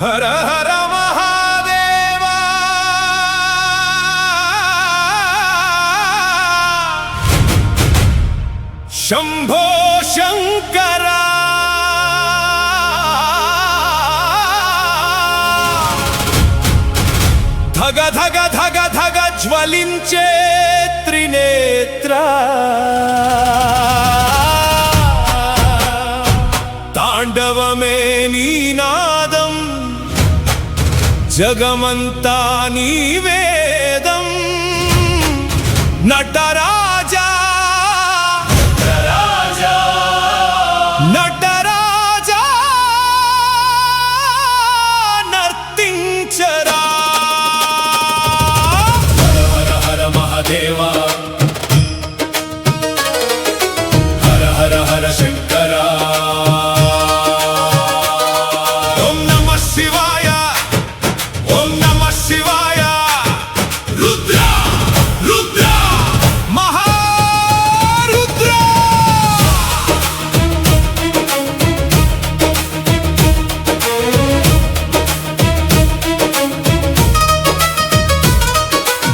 హర హర మహాదేవ శంభో శంకర ధగ ధగ ధగ ధగ జ్వలించే త్రినేత్ర తాండవమే నీ నాదం జగమంతా నీ వేదం నటరాజా నటరాజా నర్తించరా హర హర హర మహాదేవ హర హర హర శంకర ఓం నమః శివాయ ఓం నమః శివాయ రుద్ర రుద్ర మహారుద్ర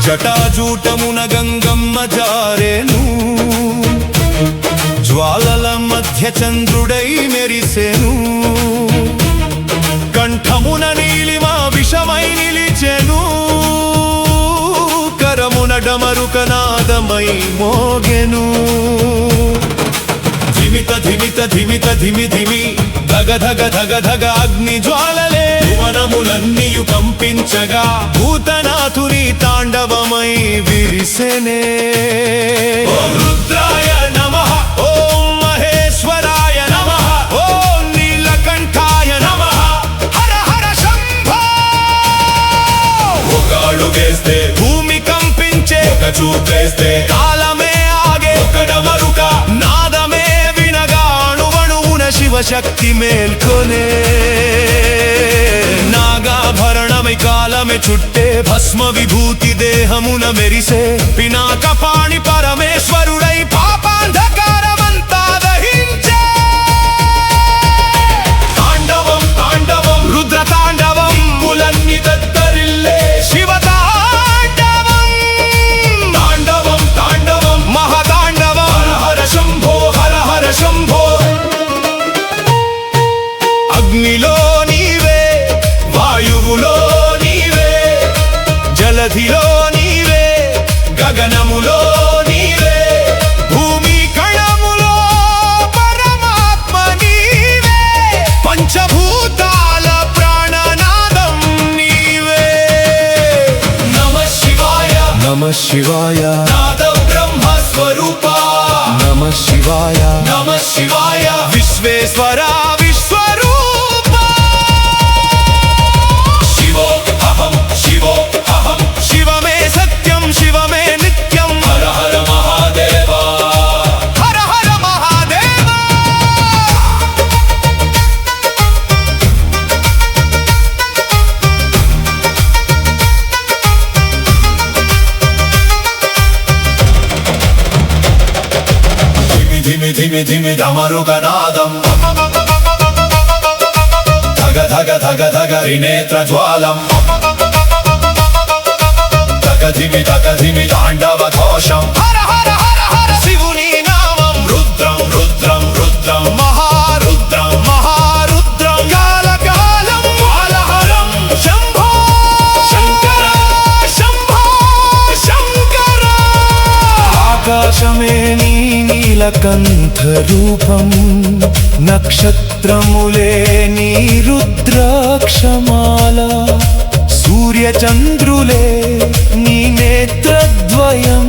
జటాజూటమున గంగమ్మ జారేను జ్వాలల మధ్య చంద్రుడై మెరిసెను కంఠమున నీలిమ విషమై నిలిచెను కరమున డమరుకనాదమై మోగెను ధిమిత ధిమిత ధిమిత ధిమి ధిమి ధగ ధగ ధగ ధగ అగ్ని జ్వాలలే భువనములన్నీయు కంపించగా భూతనాథుని తాండవమై విరిసెనే ఓం రుద్రాయ నమః ఓం మహేశ్వరాయ నమః ఓం నీలకంఠాయ నమః హర హర శంభో ఒక అడుగేస్తే భూమి కంపించే ఒక చూపేస్తే కాలమే ఆగే ఒక డమరుక నాదమే వినగా అణువణువున శివశక్తి మేల్కొనే నాగాభరణమై కాలమే చుట్టే భస్మ విభూతి దేహమున మెరిసే పినాక పాణి పరమేశ్వరుడై పాపాంధకారమంతా దహించే తాండవం తాండవం రుద్ర తాండవం ములన్ని దత్తరిల్లే శివ తాండవం తాండవం తాండవం మహాతాండవం హర హర శంభో హర హర శంభో అగ్నిలో నీవే వాయువులో నీవే జలధిలో నీవే గగనములో నీవే భూమి కణములో పరమాత్మ నీవే పంచభూతాల ప్రాణనాదం నీవే నమః శివాయ నమః శివాయ నాద బ్రహ్మ స్వరూప నమః శివాయ నమః శివాయ విశ్వేశ్వర విశ్వరూప శివో అహం శివో అహం శివమే సత్యం శివమే నిత్యం హర హర మహాదేవ హర హర మహాదేవ ధిమి ధిమి ధిమి ధిమి డమరుకనాదం ధగ ధగ ధగ ధగ త్రినేత్ర జ్వాలం ధగ ధిమి తాండవ ఘోషం హర హర హర హర శివుని నామం రుద్రం రుద్రం రుద్రం మహారుద్రం మహారుద్రం కాలకాలం కాలహరం శంభో శంకర శంభో శంకర ఆకాశమే నీ నీలకంఠ రూపం నక్షత్రములే నీ రుద్రాక్షమాల సూర్యచంద్రులే నీ నేత్రద్వయం